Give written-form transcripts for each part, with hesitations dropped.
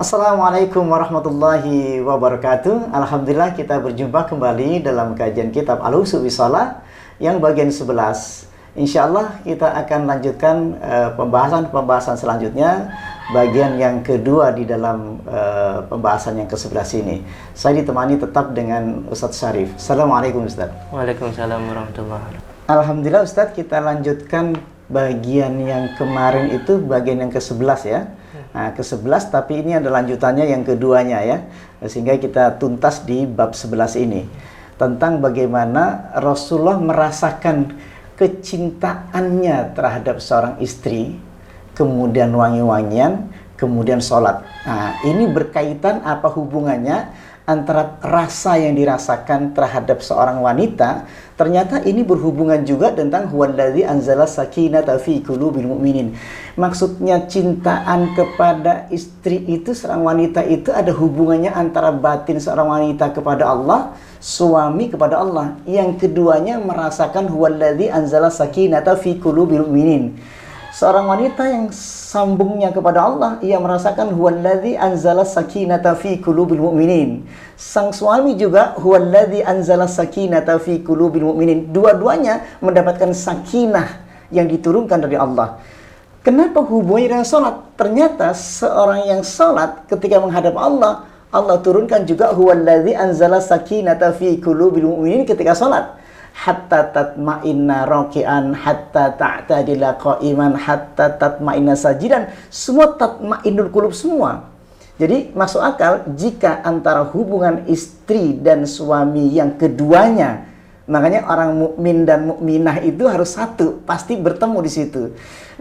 Assalamualaikum warahmatullahi wabarakatuh. Alhamdulillah kita berjumpa kembali dalam kajian kitab Al-Usul Shalah yang bagian 11. Insyaallah kita akan lanjutkan pembahasan selanjutnya, bagian yang kedua di dalam pembahasan yang ke-11 ini. Saya ditemani tetap dengan Ustadz Syarif. Assalamualaikum Ustadz. Waalaikumsalam warahmatullahi wabarakatuh. Alhamdulillah Ustadz, kita lanjutkan bagian yang kemarin itu, bagian yang ke-11 ya. Nah, ke-11 tapi ini ada lanjutannya yang keduanya ya. Sehingga kita tuntas di bab 11 ini. Tentang bagaimana Rasulullah merasakan kecintaannya terhadap seorang istri, kemudian wangi-wangian, kemudian sholat. Nah, ini berkaitan apa hubungannya antara rasa yang dirasakan terhadap seorang wanita. Ternyata ini berhubungan juga tentang huwallazi anzala sakinata fi qulubil mu'minin. Maksudnya cintaan kepada istri itu, seorang wanita itu ada hubungannya antara batin seorang wanita kepada Allah, suami kepada Allah. Yang keduanya merasakan huwallazi anzala sakinata fi qulubil mu'minin. Seorang wanita yang sambungnya kepada Allah, ia merasakan huwallazi anzala sakinata fi qulubil mu'minin. Sang suami juga huwallazi anzala sakinata fi qulubil mu'minin. Dua-duanya mendapatkan sakinah yang diturunkan dari Allah. Kenapa hubungannya dengan sholat? Ternyata seorang yang sholat ketika menghadap Allah, Allah turunkan juga huwallazi anzala sakinata fi qulubil mu'minin ketika sholat. Hatta tatma'inna raki'an, hatta ta'tadila qa'iman, hatta tatma'inna sajidan. Semua tatma'innul qulub semua. Jadi masuk akal jika antara hubungan istri dan suami yang keduanya, makanya orang mukmin dan mukminah itu harus satu, pasti bertemu di situ.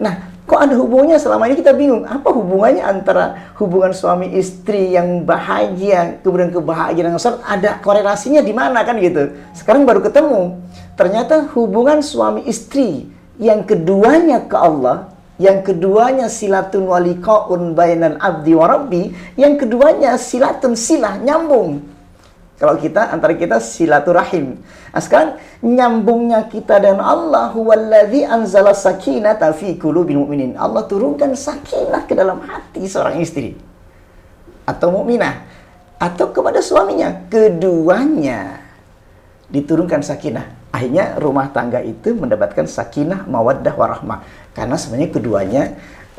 Nah, kok ada hubungannya? Selama ini kita bingung, apa hubungannya antara hubungan suami istri yang bahagia, kemudian kebahagiaan yang sholat, ada korelasinya di mana kan gitu. Sekarang baru ketemu. Ternyata hubungan suami istri yang keduanya ke Allah, yang keduanya silatun waliqaun bainal abdi wa rabbi, yang keduanya silatun silah, nyambung. Kalau kita, antara kita silaturahim. Nah, sekarang nyambungnya kita dan Allah, huwallazi anzala sakinata fi qulubil mu'minin. Allah turunkan sakinah ke dalam hati seorang istri atau mukminah atau kepada suaminya. Keduanya diturunkan sakinah. Akhirnya rumah tangga itu mendapatkan sakinah, mawaddah, warahmah. Karena sebenarnya keduanya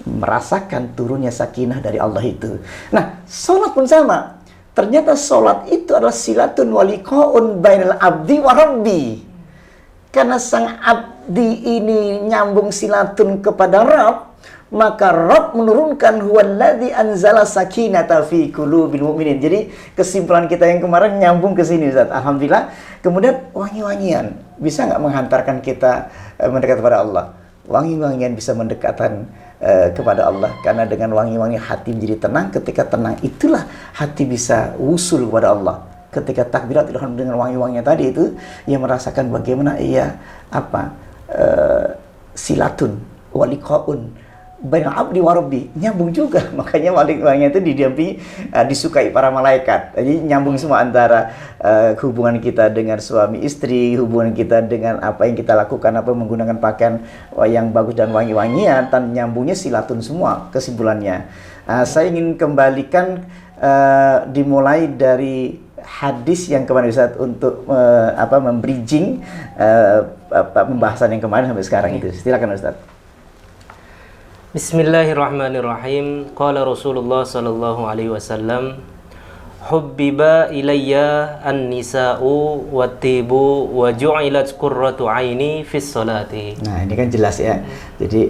merasakan turunnya sakinah dari Allah itu. Nah, sholat pun sama. Ternyata sholat itu adalah silatun waliqaun bainal abdi wa rabbi. Karena sang abdi ini nyambung silatun kepada Rabb, maka Rabb menurunkan huwallazi anzala sakinata fi qulubil mu'minin. Jadi kesimpulan kita yang kemarin nyambung ke sini Ustaz. Alhamdulillah. Kemudian wangi-wangian bisa nggak menghantarkan kita mendekat kepada Allah? Wangi-wangian bisa mendekatkan kepada Allah, karena dengan wangi-wangi hati menjadi tenang. Ketika tenang itulah hati bisa wusul kepada Allah. Ketika takbirat ihram dengan wangi-wanginya tadi itu, ia merasakan bagaimana ia silatun waliqaun bainal abdi wa rabbi, nyambung juga. Makanya wangi-wanginya itu didampingi, disukai para malaikat. Jadi nyambung semua antara hubungan kita dengan suami istri, hubungan kita dengan apa yang kita lakukan, apa menggunakan pakaian yang bagus dan wangi-wangian, dan nyambungnya silatun semua kesimpulannya. Saya ingin kembalikan dimulai dari hadis yang kemarin Ustaz untuk membridging pembahasan yang kemarin sampai sekarang itu. Silakan Ustaz. Bismillahirrahmanirrahim. Qala Rasulullah sallallahu alaihi wasallam, hubbiba ilayya an-nisa'u wat-tibu wa ju'ilat qurratu 'aini fis salati. Nah, ini kan jelas ya. Jadi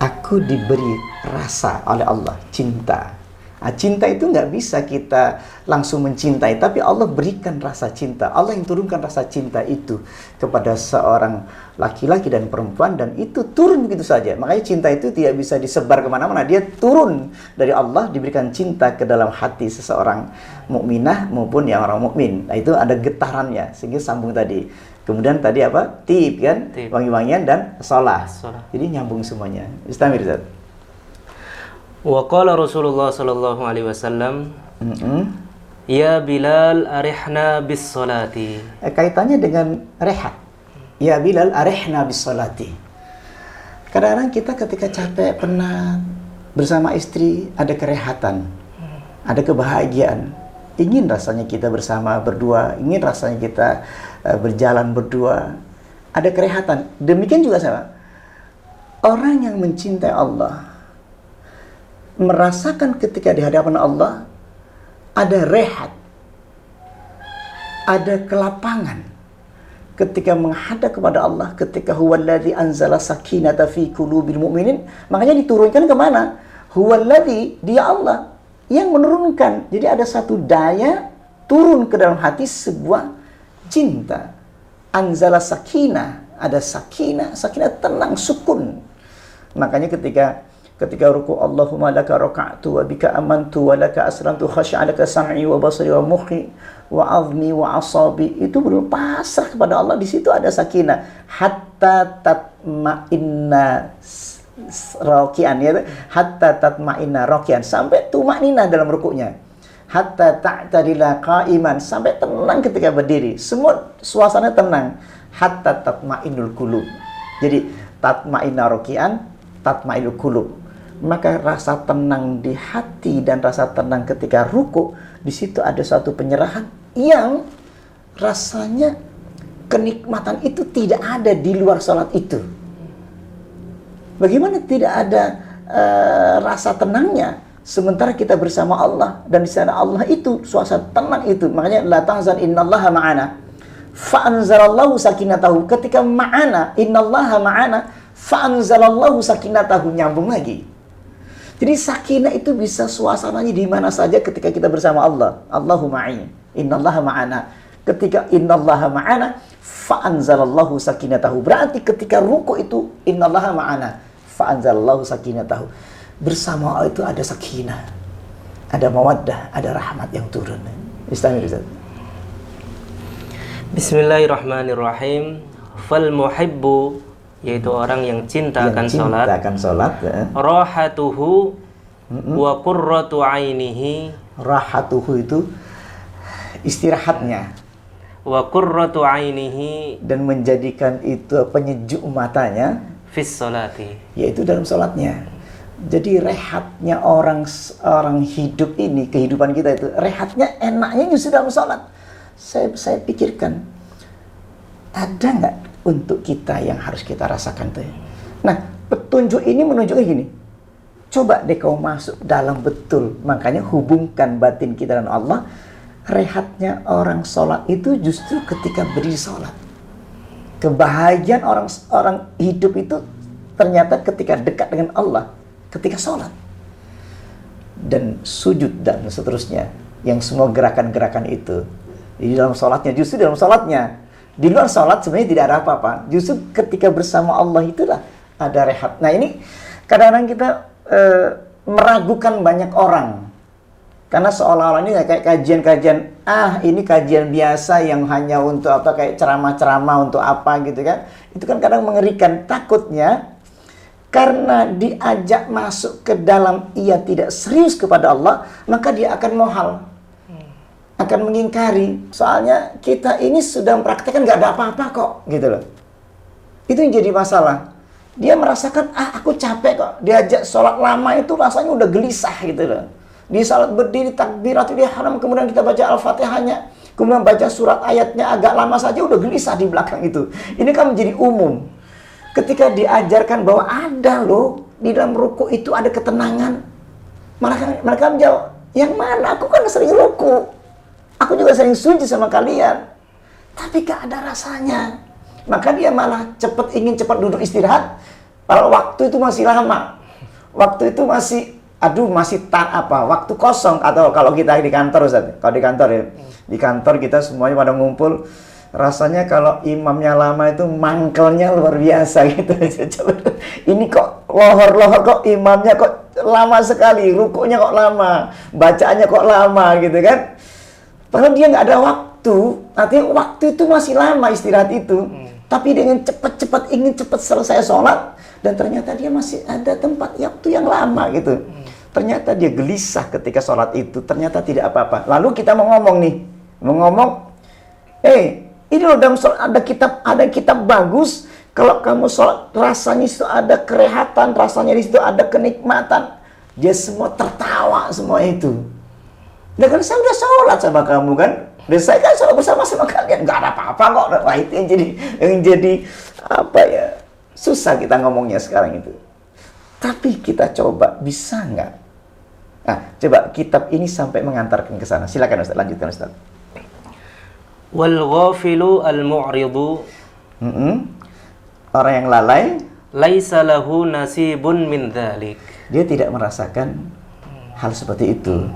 aku diberi rasa oleh Allah, cinta. Nah, cinta itu nggak bisa kita langsung mencintai, tapi Allah berikan rasa cinta. Allah yang turunkan rasa cinta itu kepada seorang laki-laki dan perempuan, dan itu turun begitu saja. Makanya cinta itu tidak bisa disebar kemana-mana. Dia turun dari Allah, diberikan cinta ke dalam hati seseorang mukminah maupun yang orang mukmin. Nah, itu ada getarannya, sehingga sambung tadi. Kemudian tadi apa? Tib kan? Tib. Wangi-wangian dan sholat. Jadi nyambung semuanya. Istamir Ustaz. Wa qala Rasulullah sallallahu alaihi wasallam, ya Bilal arihna bis salati. Kaitannya dengan rehat. Ya Bilal arihna bis salati. Kadang-kadang kita ketika capek, penat, bersama istri ada kerehatan. ada kebahagiaan. Ingin rasanya kita bersama berdua, ingin rasanya kita berjalan berdua. Ada kerehatan. Demikian juga sama. Orang yang mencintai Allah merasakan ketika di hadapan Allah ada rehat, ada kelapangan ketika menghadap kepada Allah, ketika huwallazi anzala sakinata fi qulubil mu'minin, makanya diturunkan kemana? Huwallazi, dia Allah yang menurunkan. Jadi ada satu daya turun ke dalam hati sebuah cinta. Anzala sakinah, ada sakinah, sakinah tenang, sukun. Makanya ketika ruku, Allahumma laka raka'tu wa bika amantu wa laka aslamtu khashi'a laka sam'i wa basari wa mukhi wa azmi wa asabi, itu berpasrah kepada Allah. Di situ ada sakinah. Hatta tatma'inna rakian, ya, hatta tatma'inna rakian, sampai tumakninah dalam rukuknya. Hatta ta'tadila qa'iman, sampai tenang ketika berdiri. Semua suasana tenang. Hatta tatma'innul qulub. Jadi tatma'inna rakian, tatma'innul qulub. Maka rasa tenang di hati dan rasa tenang ketika ruku, di situ ada suatu penyerahan yang rasanya kenikmatan itu tidak ada di luar sholat itu. Bagaimana tidak ada rasa tenangnya sementara kita bersama Allah, dan di sana Allah itu suasana tenang itu. Makanya la tahzan innallaha ma'ana fa anzalallahu sakinatahu. Ketika ma'ana, innallaha ma'ana fa anzalallahu sakinatahu, nyambung lagi. Jadi sakinah itu bisa suasananya di mana saja ketika kita bersama Allah. Allahu ma'i, innallaha ma'ana. Ketika innallaha ma'ana fa anzalallahu sakinatahu, berarti ketika ruku itu innallaha ma'ana fa anzalallahu sakinatahu. Bersama Allah itu ada sakinah, ada mawaddah, ada rahmat yang turun. Bismillah. Bismillahirrahmanirrahim. Fal muhibbu, yaitu orang yang cinta akan salat. Rahatuhu wa qurratu ainihi. Rahatuhu itu istirahatnya. Wa qurratu ainihi, dan menjadikan itu penyejuk matanya. Fis salati, yaitu dalam salatnya. Jadi rehatnya orang hidup ini, kehidupan kita itu, rehatnya enaknya justru dalam salat. Saya pikirkan, ada nggak untuk kita yang harus kita rasakan tuh? Nah, petunjuk ini menunjukkan gini. Coba deh kau masuk dalam betul. Makanya hubungkan batin kita dan Allah. Rehatnya orang sholat itu justru ketika berdiri sholat. Kebahagiaan orang hidup itu ternyata ketika dekat dengan Allah, ketika sholat. Dan sujud dan seterusnya. Yang semua gerakan-gerakan itu. Di dalam sholatnya, justru dalam sholatnya. Di luar sholat sebenarnya tidak ada apa-apa. Justru ketika bersama Allah itulah ada rehat. Nah ini kadang-kadang kita meragukan banyak orang. Karena seolah-olah ini kayak kajian-kajian, ini kajian biasa yang hanya untuk apa, kayak ceramah-ceramah untuk apa gitu kan. Itu kan kadang mengerikan. Takutnya karena diajak masuk ke dalam ia tidak serius kepada Allah, maka dia akan mohal. Akan mengingkari. Soalnya kita ini sudah mempraktekkan gak ada apa-apa kok, gitu loh. Itu yang jadi masalah. Dia merasakan, aku capek kok. Diajak sholat lama itu rasanya udah gelisah gitu loh. Di salat berdiri takbiratul ihram, kemudian kita baca Al-Fatihahnya, kemudian baca surat ayatnya agak lama saja udah gelisah di belakang itu. Ini kan menjadi umum. Ketika diajarkan bahwa ada loh, di dalam ruku itu ada ketenangan. Mereka menjawab, yang mana? Aku kan sering ruku. Aku juga sering sujud sama kalian. Tapi gak ada rasanya. Maka dia malah ingin cepat duduk istirahat. Kalau waktu itu masih lama. Waktu itu masih waktu kosong. Atau kalau kita di kantor, Ustaz. Kalau di kantor ya. Di kantor kita semuanya pada ngumpul. Rasanya kalau imamnya lama itu mangkelnya luar biasa gitu. Ini kok lohor-lohor, kok imamnya kok lama sekali. Rukuknya kok lama. Bacaannya kok lama gitu kan. Padahal dia nggak ada waktu. Artinya waktu itu masih lama istirahat itu. Tapi dengan cepat-cepat ingin cepat selesai sholat. Dan ternyata dia masih ada tempat waktu yang lama gitu. Ternyata dia gelisah ketika sholat itu. Ternyata tidak apa-apa. Lalu kita mau ngomong nih. Ini loh dalam sholat ada kitab bagus. Kalau kamu sholat rasanya itu ada kerehatan. Rasanya di situ ada kenikmatan. Dia semua tertawa semua itu. Nah kan saya udah sholat sama kamu kan, dan saya kan sholat bersama-sama kalian, nggak ada apa-apa kok. Wah itu yang jadi apa ya, susah kita ngomongnya sekarang itu. Tapi kita coba, bisa nggak? Nah, coba kitab ini sampai mengantarkan ke sana. Silakan Ustaz, lanjutkan Ustaz. Wal ghafilu al mu'ridu, orang yang lalai, laisa lahu nasibun min dzalik. Dia tidak merasakan hal seperti itu.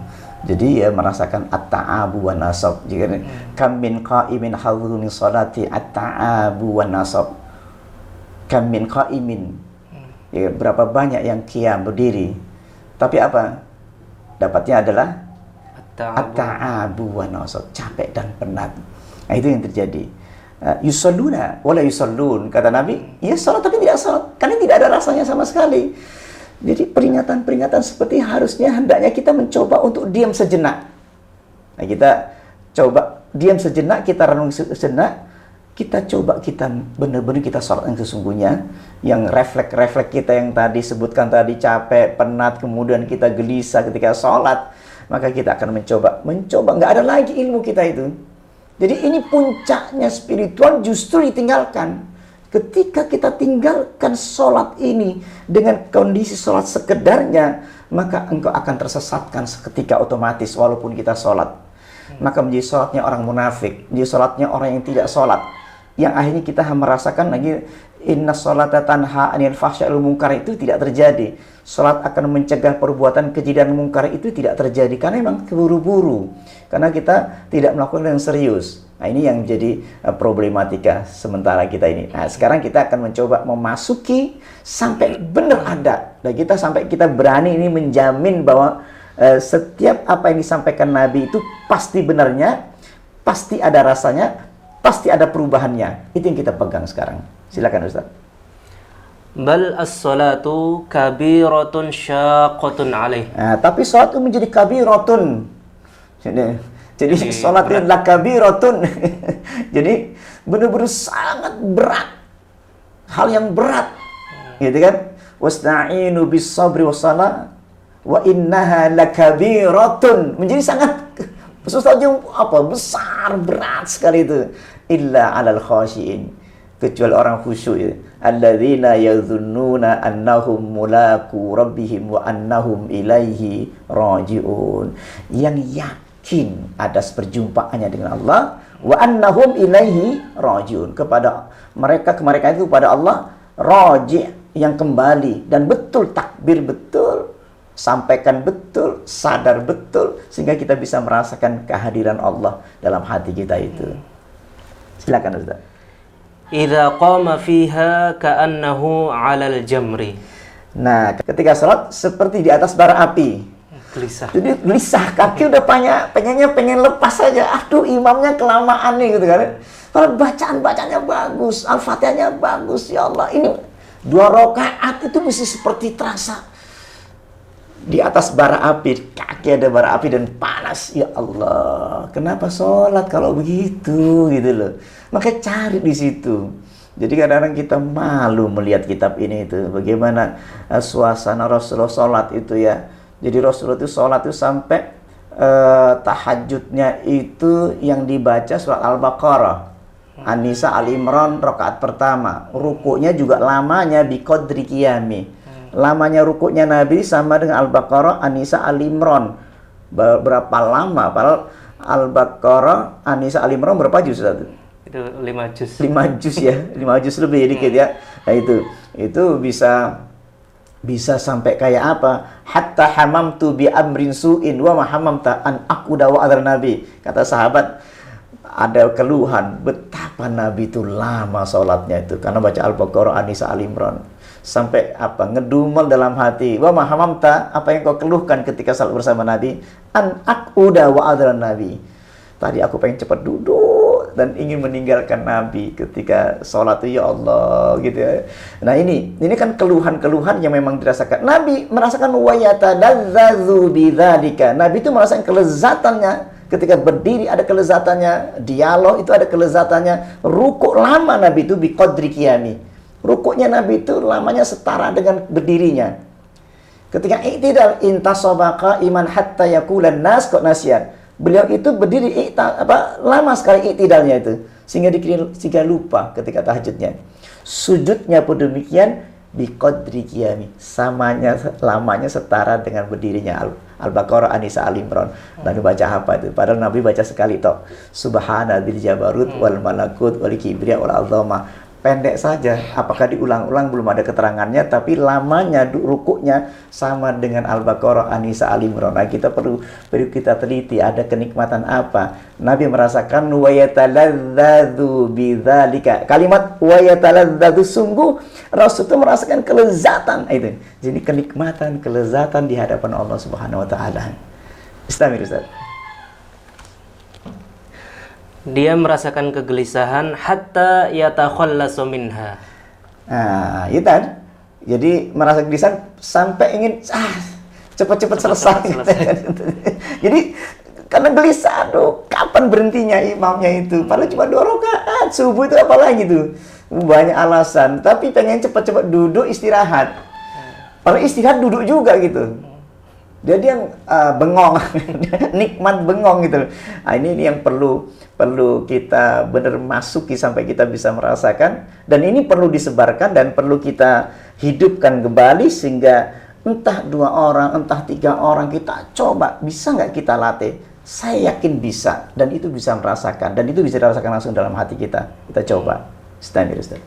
Jadi ya merasakan at-ta'abu wa nasab. Jika kam min qa'imin hadhu min salati at-ta'abu wa nasab. Kam min qa'imin. Ya, berapa banyak yang qiyam berdiri. Tapi apa? Dapatnya adalah at-ta'abu wa nasab, capek dan penat. Nah, itu yang terjadi. Yusalluna wala yusallun, kata Nabi, ya salat tapi tidak salat, karena tidak ada rasanya sama sekali. Jadi peringatan-peringatan seperti harusnya hendaknya kita mencoba untuk diam sejenak. Nah, kita coba diam sejenak, kita renung sejenak, kita coba kita benar-benar kita salat yang sesungguhnya, yang refleks kita yang tadi sebutkan tadi, capek, penat, kemudian kita gelisah ketika salat, maka kita akan mencoba, nggak ada lagi ilmu kita itu. Jadi ini puncaknya spiritual justru ditinggalkan. Ketika kita tinggalkan sholat ini dengan kondisi sholat sekedarnya, maka engkau akan tersesatkan seketika otomatis walaupun kita sholat. Maka menjadi sholatnya orang munafik, menjadi sholatnya orang yang tidak sholat. Yang akhirnya kita merasakan lagi, inna sholata tanha anil fahsya'i wal munkar, itu tidak terjadi. Sholat akan mencegah perbuatan keji dan mungkar, itu tidak terjadi. Karena memang keburu-buru. Karena kita tidak melakukan yang serius. Nah, ini yang jadi problematika sementara kita ini. Nah, sekarang kita akan mencoba memasuki sampai benar ada. Dan kita sampai kita berani ini menjamin bahwa setiap apa yang disampaikan Nabi itu pasti benarnya, pasti ada rasanya, pasti ada perubahannya. Itu yang kita pegang sekarang. Silakan Ustaz. Bal as-salatu kabiratun syaqqatun alaih. Nah, tapi salat itu menjadi kabiratun. Jadi salat itu adalah kabiratun. Jadi benar-benar sangat berat. Hal yang berat. Gitu kan? Wasta'inu bis sabri wassalah wa innaha lakabiratun. Menjadi sangat sesuatu apa? Besar, berat sekali itu. Illa 'alal khashiin. Kecuali orang khusyuk ya. Alladzina yadhunnuna annahum mulaku rabbihim wa annahum ilaihi raji'un. Yang yakin ada perjumpaannya dengan Allah, wa annahum ilaihi raji'un, kepada mereka itu kepada Allah raji', yang kembali, dan betul takbir betul, sampaikan betul, sadar betul, sehingga kita bisa merasakan kehadiran Allah dalam hati kita itu. Silakan Ustaz. Idza qama fiha ka'annahu 'alal jamri. Nah, ketika sholat seperti di atas bara api. Gelisah. Jadi gelisah, kaki udah pengen lepas saja. Aduh, imamnya kelamaan nih gitu kan. Kalau bacaannya bagus, Al-Fatihahnya bagus, ya Allah. Ini 2 rakaat itu mesti seperti terasa di atas bara api, kaki ada bara api dan panas. Ya Allah, kenapa sholat kalau begitu gitu loh. Maka cari di situ. Jadi kadang-kadang kita malu melihat kitab ini itu, bagaimana suasana Rasulullah sholat itu ya. Jadi Rasulullah itu sholat itu sampai tahajudnya itu yang dibaca surat Al-Baqarah, An-Nisa, Al-Imran rakaat pertama. Rukuknya juga lamanya biqadri qiyami. Lamanya rukuknya Nabi sama dengan Al-Baqarah, An-Nisa, Al-Imran. Berapa lama? Padahal Al-Baqarah, An-Nisa, Al-Imran berapa juz itu? Itu 5 juz. 5 juz ya, 5 juz lebih dikit ya. Nah itu bisa sampai kayak apa? Hatta hamamtu bi amrin su'in wa ma hamamta an aquda wa adar Nabi. Kata sahabat, ada keluhan betapa Nabi itu lama sholatnya itu karena baca Al-Baqarah, An-Nisa, Al-Imran. Sampai apa? Ngedumel dalam hati. Wa ma hamamta, apa yang kau keluhkan ketika salat bersama Nabi? An aquda wa adar Nabi. Tadi aku pengen cepat duduk dan ingin meninggalkan Nabi ketika sholat itu, ya Allah gitu ya. Nah ini kan keluhan-keluhan yang memang dirasakan. Nabi merasakan wa yatadazzazu bidzalika. Nabi itu merasakan kelezatannya ketika berdiri, ada kelezatannya, dialog itu ada kelezatannya, rukuk lama Nabi itu biqadri qiyami. Rukuknya Nabi itu lamanya setara dengan berdirinya. Ketika i'tidal intasabaqa iman hatta yaqulan nas kok nasiyan. Beliau itu berdiri lama sekali i'tidalnya itu sehingga lupa ketika tahajudnya. Sujudnya pun demikian biqadri qiyami, lamanya setara dengan berdirinya Al-Baqarah, An-Nisa, Al-Imran. Nabi baca apa itu? Padahal Nabi baca sekali toh. Subhana dzil jabarut wal malakut wal kibriya wal azama. Pendek saja, apakah diulang-ulang belum ada keterangannya, tapi lamanya rukuknya sama dengan Al-Baqarah, An-Nisa, Al-Imran. Nah, kita perlu kita teliti ada kenikmatan apa. Nabi merasakan wa yataladzadzu bidzalika. Kalimat wa yataladzadzu, sungguh Rasul itu merasakan kelezatan itu. Jadi kenikmatan, kelezatan di hadapan Allah Subhanahu wa taala. Istamir Ustaz. Dia merasakan kegelisahan hatta yatakhallasu minha. Nah, itu kan. Jadi merasa gelisah sampai ingin cepat-cepat selesai. Jadi karena gelisah, aduh, kapan berhentinya imamnya itu? Padahal cuma 2 rakaat, subuh itu apalagi tuh. Banyak alasan, tapi pengen cepat-cepat duduk istirahat. Padahal istirahat duduk juga gitu. Jadi yang bengong, nikmat bengong gitu. Nah, ini yang perlu kita benar masuki sampai kita bisa merasakan, dan ini perlu disebarkan dan perlu kita hidupkan kembali sehingga entah 2 orang, entah 3 orang kita coba, bisa nggak kita latih? Saya yakin bisa, dan itu bisa merasakan, dan itu bisa dirasakan langsung dalam hati kita. Kita coba. Ustaz.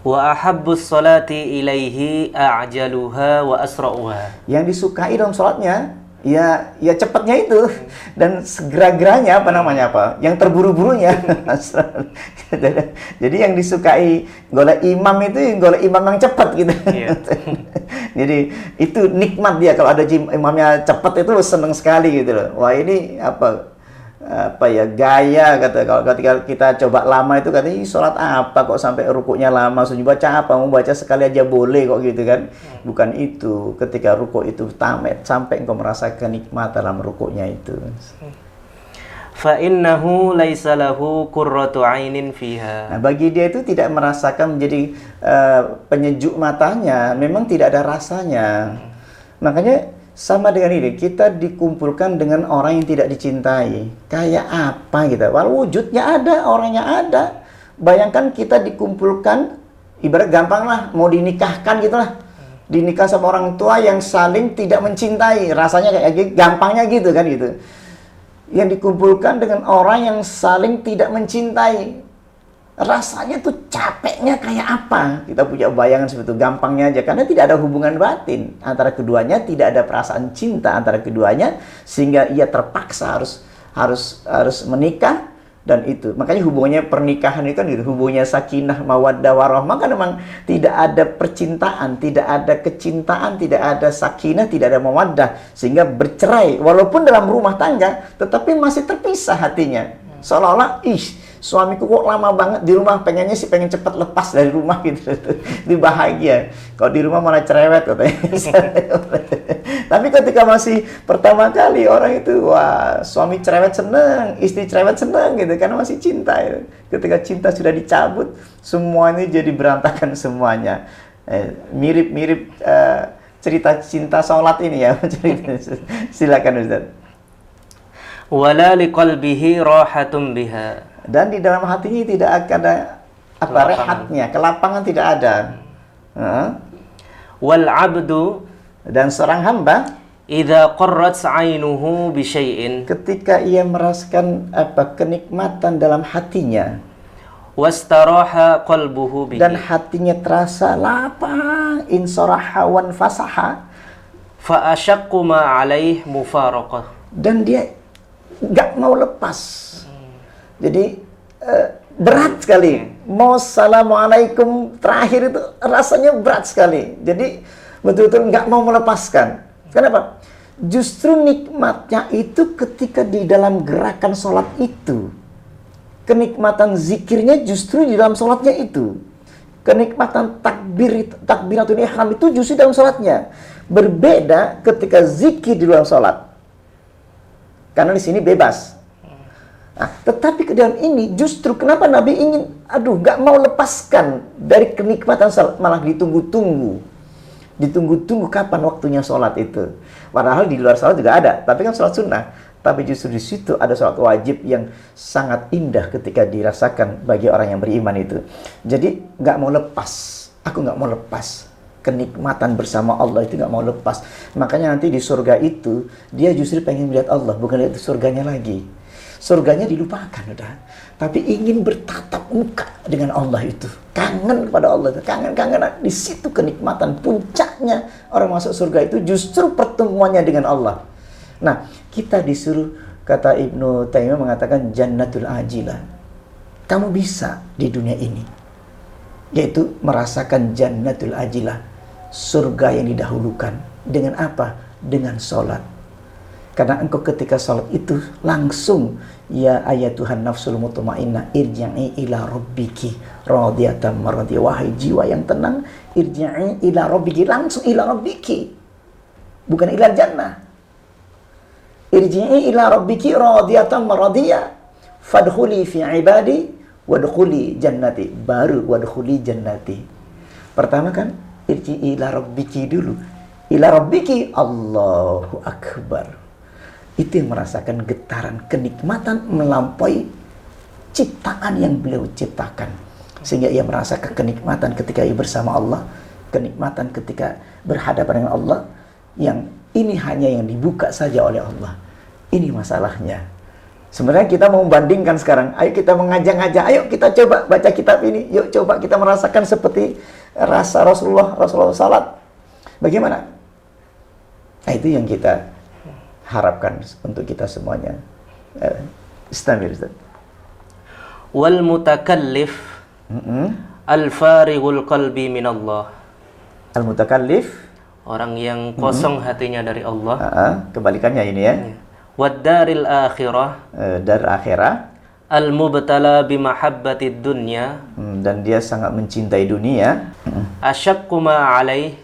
Wa ahabbus salati ilaihi a'jaluha wa asra'uha. Yang disukai dalam sholatnya ya cepatnya itu, dan segera-geranya yang terburu-burunya. Jadi yang disukai golek imam itu golek imam yang cepat gitu. Yeah. Jadi itu nikmat dia kalau ada imamnya cepat, itu seneng sekali gitu loh. Wah, ini gaya kata. Kalau ketika kita coba lama itu katanya sholat apa kok sampai rukuknya lama, sujud baca apa, mau baca sekali aja boleh kok gitu kan. Bukan itu, ketika rukuk itu tamat sampai engkau merasakan nikmat dalam rukuknya itu. Fa innahu laisa lahu qurratu ainin fiha. Nah, bagi dia itu tidak merasakan menjadi penyejuk matanya, memang tidak ada rasanya. Makanya sama dengan ini, kita dikumpulkan dengan orang yang tidak dicintai. Kayak apa gitu? Walau wujudnya ada, orangnya ada. Bayangkan kita dikumpulkan, ibarat gampang lah, mau dinikahkan gitu lah. Dinikah sama orang tua yang saling tidak mencintai. Rasanya kayak gampangnya gitu kan gitu. Yang dikumpulkan dengan orang yang saling tidak mencintai. Rasanya tuh capeknya kayak apa? Kita punya bayangan seperti itu, gampangnya aja, karena tidak ada hubungan batin antara keduanya, tidak ada perasaan cinta antara keduanya, sehingga ia terpaksa harus menikah. Dan itu makanya hubungannya pernikahan itu kan gitu, hubungannya sakinah mawaddah warahmah, kan memang tidak ada percintaan, tidak ada kecintaan, tidak ada sakinah, tidak ada mawaddah, sehingga bercerai walaupun dalam rumah tangga, tetapi masih terpisah hatinya, seolah-olah suamiku kok lama banget di rumah, pengen cepat lepas dari rumah gitu. Itu bahagia. Kalau di rumah malah cerewet katanya. Tapi ketika masih pertama kali, orang itu wah, suami cerewet seneng, istri cerewet seneng gitu, karena masih cinta gitu. Ketika cinta sudah dicabut, semuanya jadi berantakan semuanya. Mirip-mirip cerita cinta sholat ini ya. Silakan Ustaz. Wala liqalbihi rahatun biha. Dan di dalam hatinya tidak akan ada rehatnya, kelapangan tidak ada. Wal abdu, dan seorang hamba idza qarrat 'ainuhu bi syai'in, ketika ia merasakan kenikmatan dalam hatinya, wastaraha qalbuhu bihi, dan hatinya terasa lapang, insaraha wan fasaha, fa ashaqqu ma 'alaih mufaraqah, dan dia nggak mau lepas. Jadi berat sekali. Mau assalamualaikum terakhir itu rasanya berat sekali. Jadi betul-betul nggak mau melepaskan. Kenapa? Justru nikmatnya itu ketika di dalam gerakan sholat itu. Kenikmatan zikirnya justru di dalam sholatnya itu. Kenikmatan takbiratul ihram itu justru dalam sholatnya. Berbeda ketika zikir di luar sholat. Karena di sini bebas. Nah, tetapi ke dalam ini justru kenapa Nabi ingin, nggak mau lepaskan dari kenikmatan salat, malah ditunggu-tunggu. Ditunggu-tunggu kapan waktunya sholat itu. Padahal di luar sholat juga ada, tapi kan sholat sunnah. Tapi justru di situ ada sholat wajib yang sangat indah ketika dirasakan bagi orang yang beriman itu. Jadi nggak mau lepas, aku nggak mau lepas. Kenikmatan bersama Allah itu nggak mau lepas. Makanya nanti di surga itu, dia justru pengen melihat Allah, bukan lihat surganya lagi. Surganya dilupakan udah. Tapi ingin bertatap muka dengan Allah itu. Kangen kepada Allah itu. Kangen-kangen. Di situ kenikmatan. Puncaknya orang masuk surga itu justru pertemuannya dengan Allah. Nah, kita disuruh, kata Ibnu Taimiyah mengatakan, jannatul ajilah. Kamu bisa di dunia ini. Yaitu merasakan jannatul ajilah. Surga yang didahulukan. Dengan apa? Dengan sholat. Karena engkau ketika sholat itu langsung, ya ayatuhan nafsul mutmainnah irji'i ila rabbiki radiyatan maradiyah. Wahai jiwa yang tenang, irji'i ila rabbiki, langsung ila rabbiki, bukan ila jannah. Irji'i ila rabbiki radiyatan maradiyah fadkhuli fi ibadi wadkhuli jannati. Baru wadkhuli jannati. Pertama kan irji'i ila rabbiki dulu. Ila rabbiki, Allahu akbar. Itu yang merasakan getaran kenikmatan melampaui ciptaan yang beliau ciptakan. Sehingga ia merasakan kenikmatan ketika ia bersama Allah, kenikmatan ketika berhadapan dengan Allah, yang ini hanya yang dibuka saja oleh Allah. Ini masalahnya. Sebenarnya kita mau membandingkan sekarang, ayo kita mengajak-ngajak, ayo kita coba baca kitab ini, yuk coba kita merasakan seperti rasa Rasulullah salat. Bagaimana? Nah, itu yang kita harapkan untuk kita semuanya. Istamir, Ustaz. Wal mutakallif al-farighul qalbi min Allah. Al-mutakallif, orang yang kosong hatinya dari Allah. Kebalikannya ini ya. Wad daril akhirah, Dar akhirah. Al-mubtala bimahabbatid dunya, Dan dia sangat mencintai dunia. Asyaqqu ma alaih,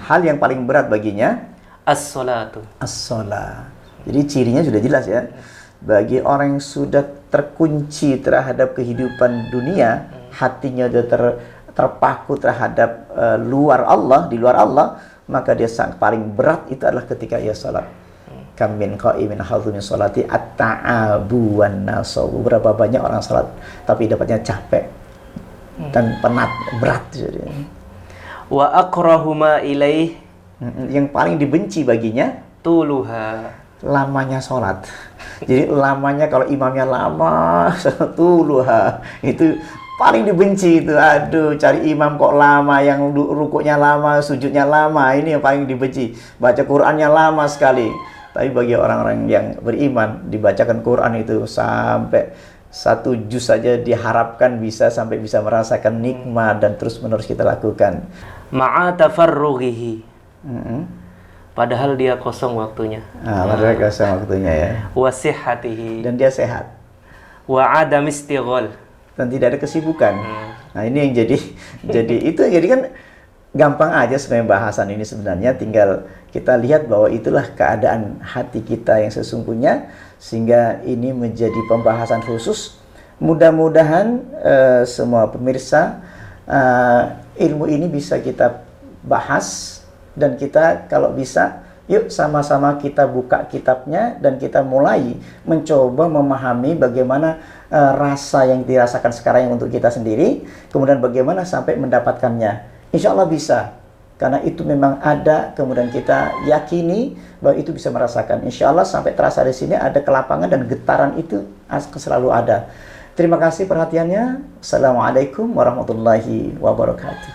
Hal yang paling berat baginya as-salatu. as-shalah. Jadi cirinya sudah jelas ya. Bagi orang yang sudah terkunci terhadap kehidupan dunia, hatinya sudah terpaku terhadap luar Allah, di luar Allah, maka dia paling berat itu adalah ketika ia salat. Kam min qa'imin hadzu min salati at-ta'abu wan nasabu. Berapa banyak orang salat tapi dapatnya capek dan penat, berat jadi. Wa akrahu ma ilaih, Yang paling dibenci baginya tuluha, lamanya sholat. Jadi lamanya, kalau imamnya lama, tuluha, itu paling dibenci itu. Aduh, cari imam kok lama, yang rukuknya lama, sujudnya lama, ini yang paling dibenci. Baca Qur'annya lama sekali. Tapi bagi orang-orang yang beriman, dibacakan Qur'an itu sampai 1 juz saja diharapkan bisa sampai bisa merasakan nikmat dan terus menerus kita lakukan. ma'a tafarrughihi, padahal dia kosong waktunya. Padahal kosong waktunya ya. Wa sihhatihi, Dan dia sehat. wa adam istighal, Dan tidak ada kesibukan. Nah, ini yang jadi kan gampang aja sebenarnya bahasan ini sebenarnya, tinggal kita lihat bahwa itulah keadaan hati kita yang sesungguhnya, sehingga ini menjadi pembahasan khusus. Mudah-mudahan semua pemirsa ilmu ini bisa kita bahas, dan kita kalau bisa yuk sama-sama kita buka kitabnya dan kita mulai mencoba memahami bagaimana rasa yang dirasakan sekarang untuk kita sendiri, kemudian bagaimana sampai mendapatkannya. Insya Allah bisa, karena itu memang ada, kemudian kita yakini bahwa itu bisa merasakan. Insya Allah sampai terasa di sini ada kelapangan dan getaran itu selalu ada. Terima kasih perhatiannya. Assalamualaikum warahmatullahi wabarakatuh.